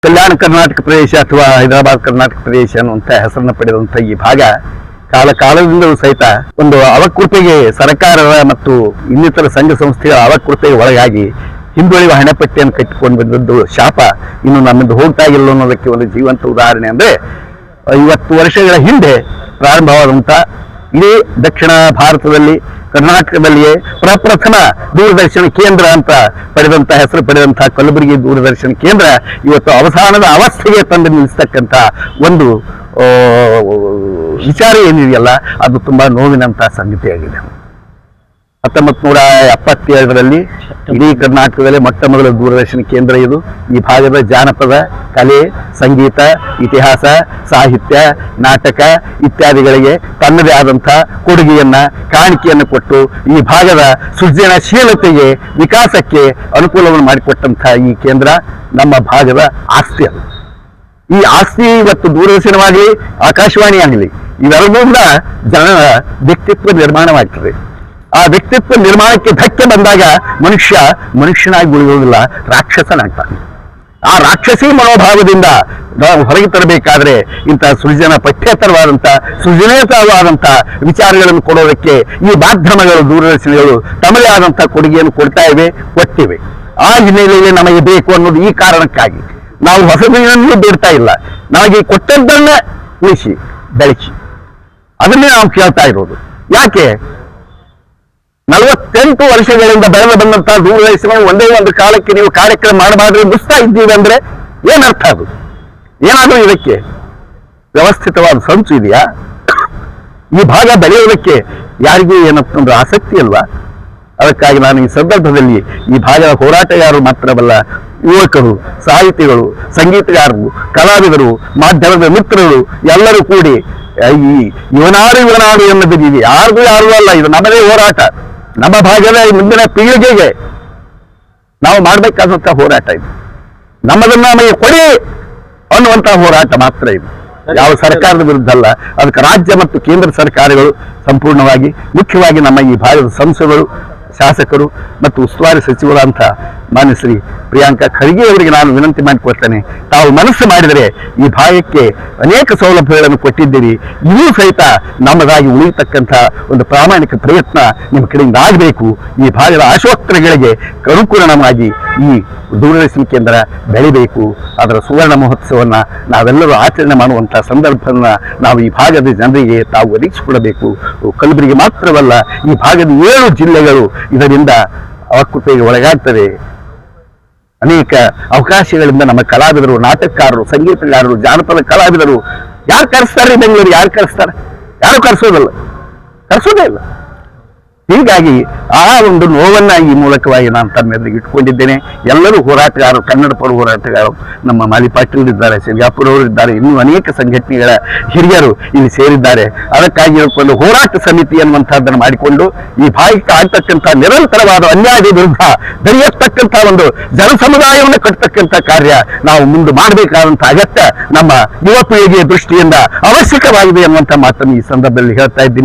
ಕಲ್ಯಾಣ ಕರ್ನಾಟಕ ಪ್ರದೇಶ ಅಥವಾ ಹೈದರಾಬಾದ್ ಕರ್ನಾಟಕ ಪ್ರದೇಶ ಅನ್ನುವಂಥ ಹೆಸರನ್ನು ಪಡೆದಂಥ ಈ ಭಾಗ ಕಾಲದಿಂದಲೂ ಸಹಿತ ಒಂದು ಅವಕೃಪೆಗೆ ಸರ್ಕಾರದ ಮತ್ತು ಇನ್ನಿತರ ಸಂಘ ಸಂಸ್ಥೆಗಳ ಅವಕೃಪೆಗೆ ಒಳಗಾಗಿ ಹಿಂದುಳಿಯುವ ಹಣೆಪಟ್ಟಿಯನ್ನು ಕಟ್ಟಿಕೊಂಡು ಬಂದದ್ದು ಶಾಪ ಇನ್ನು ನಮ್ಮಿಂದ ಹೋಗ್ತಾ ಇಲ್ಲ ಅನ್ನೋದಕ್ಕೆ ಒಂದು ಜೀವಂತ ಉದಾಹರಣೆ ಅಂದರೆ 50 ವರ್ಷಗಳ ಹಿಂದೆ ಪ್ರಾರಂಭವಾದಂಥ ಇಡೀ ದಕ್ಷಿಣ ಭಾರತದಲ್ಲಿ ಕರ್ನಾಟಕದಲ್ಲಿಯೇ ಪ್ರಪ್ರಥಮ ದೂರದರ್ಶನ ಕೇಂದ್ರ ಅಂತ ಹೆಸರು ಪಡೆದಂತಹ ಕಲಬುರಗಿ ದೂರದರ್ಶನ ಕೇಂದ್ರ ಇವತ್ತು ಅವಸಾನದ ಅವಸ್ಥೆಗೆ ತಂದು ನಿಲ್ಲಿಸ್ತಕ್ಕಂಥ ಒಂದು ವಿಚಾರ ಏನಿದೆಯಲ್ಲ ಅದು ತುಂಬಾ ನೋವಿನಂತಹ ಸಂಗತಿಯಾಗಿದೆ. 1977ರಲ್ಲಿ ಇಡೀ ಕರ್ನಾಟಕದಲ್ಲಿ ಮೊಟ್ಟ ಮೊದಲ ದೂರದರ್ಶನ ಕೇಂದ್ರ ಇದು. ಈ ಭಾಗದ ಜಾನಪದ ಕಲೆ, ಸಂಗೀತ, ಇತಿಹಾಸ, ಸಾಹಿತ್ಯ, ನಾಟಕ ಇತ್ಯಾದಿಗಳಿಗೆ ತನ್ನದೇ ಆದಂಥ ಕಾಣಿಕೆಯನ್ನು ಕೊಟ್ಟು ಈ ಭಾಗದ ಸೃಜನಶೀಲತೆಗೆ ವಿಕಾಸಕ್ಕೆ ಅನುಕೂಲವನ್ನು ಮಾಡಿಕೊಟ್ಟಂತಹ ಈ ಕೇಂದ್ರ ನಮ್ಮ ಭಾಗದ ಆಸ್ತಿ. ಅದು ಈ ಆಸ್ತಿ ಇವತ್ತು ದೂರದರ್ಶನವಾಗಲಿ ಆಕಾಶವಾಣಿ ಆಗಲಿ ಇವೆರಡೂ ಜನರ ವ್ಯಕ್ತಿತ್ವ ನಿರ್ಮಾಣವಾಗ್ತದೆ. ಆ ವ್ಯಕ್ತಿತ್ವ ನಿರ್ಮಾಣಕ್ಕೆ ಧಕ್ಕೆ ಬಂದಾಗ ಮನುಷ್ಯನಾಗಿ ಉಳಿಯೋದಿಲ್ಲ, ರಾಕ್ಷಸನಾಗ್ತಾನೆ. ಆ ರಾಕ್ಷಸಿ ಮನೋಭಾವದಿಂದ ನಾವು ಹೊರಗೆ ತರಬೇಕಾದ್ರೆ ಇಂತಹ ಸೃಜನೇತರವಾದಂಥ ವಿಚಾರಗಳನ್ನು ಕೊಡೋದಕ್ಕೆ ಈ ಮಾಧ್ಯಮಗಳು ದೂರದರ್ಶನಗಳು ತಮ್ಮದೇ ಆದಂಥ ಕೊಡುಗೆಯನ್ನು ಕೊಟ್ಟಿವೆ. ಆ ಹಿನ್ನೆಲೆಯಲ್ಲಿ ನಮಗೆ ಬೇಕು ಅನ್ನೋದು ಈ ಕಾರಣಕ್ಕಾಗಿ ನಾವು ಹೊಸದನ್ನು ಬೇಡ್ತಾ ಇಲ್ಲ, ನಮಗೆ ಕೊಟ್ಟದ್ದನ್ನ ಉಳಿಸಿ ಬೆಳೆಸಿ ಅದನ್ನೇ ನಾವು ಕೇಳ್ತಾ ಇರೋದು. ಯಾಕೆ 48 ವರ್ಷಗಳಿಂದ ಬೆಳೆದು ಬಂದಂತಹ ದೂರದರ್ಶನ ಒಂದೇ ಒಂದು ಕಾಲಕ್ಕೆ ನೀವು ಕಾರ್ಯಕ್ರಮ ಮಾಡಬಾರ್ದು ಮುಸ್ತಾ ಇದ್ದೀವಿ ಅಂದ್ರೆ ಏನರ್ಥ? ಅದು ಏನಾದರೂ ಇದಕ್ಕೆ ವ್ಯವಸ್ಥಿತವಾದ ಸಂಚು ಇದೆಯಾ? ಈ ಭಾಗ ಬೆಳೆಯೋದಕ್ಕೆ ಯಾರಿಗೂ ಏನೊಂದು ಆಸಕ್ತಿ ಅಲ್ವಾ? ಅದಕ್ಕಾಗಿ ನಾನು ಈ ಸಂದರ್ಭದಲ್ಲಿ ಈ ಭಾಗದ ಹೋರಾಟಗಾರರು ಮಾತ್ರವಲ್ಲ, ಯುವಕರು, ಸಾಹಿತಿಗಳು, ಸಂಗೀತಗಾರರು, ಕಲಾವಿದರು, ಮಾಧ್ಯಮದ ಮಿತ್ರರು ಎಲ್ಲರೂ ಕೂಡಿ ಈ ಇವನಾಡು ಎನ್ನುವುದು ಯಾರಿಗೂ ಅಲ್ಲ, ಇದು ನಮ್ಮದೇ ಹೋರಾಟ. ನಮ್ಮ ಭಾಗದ ಮುಂದಿನ ಪೀಳಿಗೆಗೆ ನಾವು ಮಾಡಬೇಕಾದಂಥ ಹೋರಾಟ ಇದು. ನಮ್ಮದನ್ನ ನಮಗೆ ಕೊಡಿ ಅನ್ನುವಂತಹ ಹೋರಾಟ ಮಾತ್ರ ಇದು. ಯಾವ ಸರ್ಕಾರದ ವಿರುದ್ಧ ಅಲ್ಲ. ಅದಕ್ಕೆ ರಾಜ್ಯ ಮತ್ತು ಕೇಂದ್ರ ಸರ್ಕಾರಗಳು ಸಂಪೂರ್ಣವಾಗಿ, ಮುಖ್ಯವಾಗಿ ನಮ್ಮ ಈ ಭಾಗದ ಸಂಸದರು, ಶಾಸಕರು ಮತ್ತು ಉಸ್ತುವಾರಿ ಸಚಿವರಂತ ಮಾನ್ಯ ಶ್ರೀ ಪ್ರಿಯಾಂಕಾ ಖರ್ಗೆ ಅವರಿಗೆ ನಾನು ವಿನಂತಿ ಮಾಡಿಕೊಳ್ತೇನೆ, ತಾವು ಮನಸ್ಸು ಮಾಡಿದರೆ ಈ ಭಾಗಕ್ಕೆ ಅನೇಕ ಸೌಲಭ್ಯಗಳನ್ನು ಕೊಟ್ಟಿದ್ದೀರಿ, ಇವೂ ಸಹಿತ ನಮ್ಮದಾಗಿ ಉಳಿಯತಕ್ಕಂಥ ಒಂದು ಪ್ರಾಮಾಣಿಕ ಪ್ರಯತ್ನ ನಿಮ್ಮ ಕಡೆಯಿಂದ ಆಗಬೇಕು. ಈ ಭಾಗದ ಆಶೋತ್ತರಗಳಿಗೆ ಅನುಕೂಲವಾಗಿ ಈ ದೂರದರ್ಶನ ಕೇಂದ್ರ ಬೆಳಿಬೇಕು. ಅದರ ಸುವರ್ಣ ಮಹೋತ್ಸವವನ್ನು ನಾವೆಲ್ಲರೂ ಆಚರಣೆ ಮಾಡುವಂಥ ಸಂದರ್ಭವನ್ನು ನಾವು ಈ ಭಾಗದ ಜನರಿಗೆ ತಾವು ಒದಗಿಸಿಕೊಡಬೇಕು. ಕಲಬುರಗಿ ಮಾತ್ರವಲ್ಲ, ಈ ಭಾಗದ 7 ಜಿಲ್ಲೆಗಳು ಇದರಿಂದ ಅವಕೃಪೆಗೆ ಒಳಗಾಗ್ತದೆ. ಅನೇಕ ಅವಕಾಶಗಳಿಂದ ನಮ್ಮ ಕಲಾವಿದರು, ನಾಟಕಕಾರರು, ಸಂಗೀತಗಾರರು, ಜಾನಪದ ಕಲಾವಿದರು ಯಾರು ಕರೆಸ್ತಾರೆ? ಬೆಂಗಳೂರು ಯಾರು ಕರೆಸ್ತಾರೆ? ಯಾರು ಕರೆಸೋದೇ ಇಲ್ಲ. ಹೀಗಾಗಿ ಆ ಒಂದು ನೋವನ್ನ ಈ ಮೂಲಕವಾಗಿ ನಾನು ತಮ್ಮೆದುರಿಗೆ ಇಟ್ಕೊಂಡಿದ್ದೇನೆ. ಎಲ್ಲರೂ ಹೋರಾಟಗಾರರು, ಕನ್ನಡ ಪರ ಹೋರಾಟಗಾರರು, ನಮ್ಮ ಮಾಲಿ ಪಾಟೀಲ್ ಇದ್ದಾರೆ, ಸಿಂಗಾಪುರ ಅವರು ಇದ್ದಾರೆ, ಇನ್ನೂ ಅನೇಕ ಸಂಘಟನೆಗಳ ಹಿರಿಯರು ಇಲ್ಲಿ ಸೇರಿದ್ದಾರೆ. ಅದಕ್ಕಾಗಿ ಒಂದು ಹೋರಾಟ ಸಮಿತಿ ಅನ್ನುವಂಥದ್ದನ್ನು ಮಾಡಿಕೊಂಡು ಈ ಭಾಗಕ್ಕೆ ಆಗ್ತಕ್ಕಂಥ ನಿರಂತರವಾದ ಅನ್ಯಾಯದ ವಿರುದ್ಧ ಬೆರೆಯತಕ್ಕಂಥ ಒಂದು ಜನ ಸಮುದಾಯವನ್ನು ಕಟ್ಟತಕ್ಕಂಥ ಕಾರ್ಯ ನಾವು ಮುಂದೆ ಮಾಡಬೇಕಾದಂಥ ಅಗತ್ಯ ನಮ್ಮ ಯುವ ಪೀಳಿಗೆಯ ದೃಷ್ಟಿಯಿಂದ ಅವಶ್ಯಕವಾಗಿದೆ ಅನ್ನುವಂಥ ಮಾತನ್ನು ಈ ಸಂದರ್ಭದಲ್ಲಿ ಹೇಳ್ತಾ ಇದ್ದೀನಿ.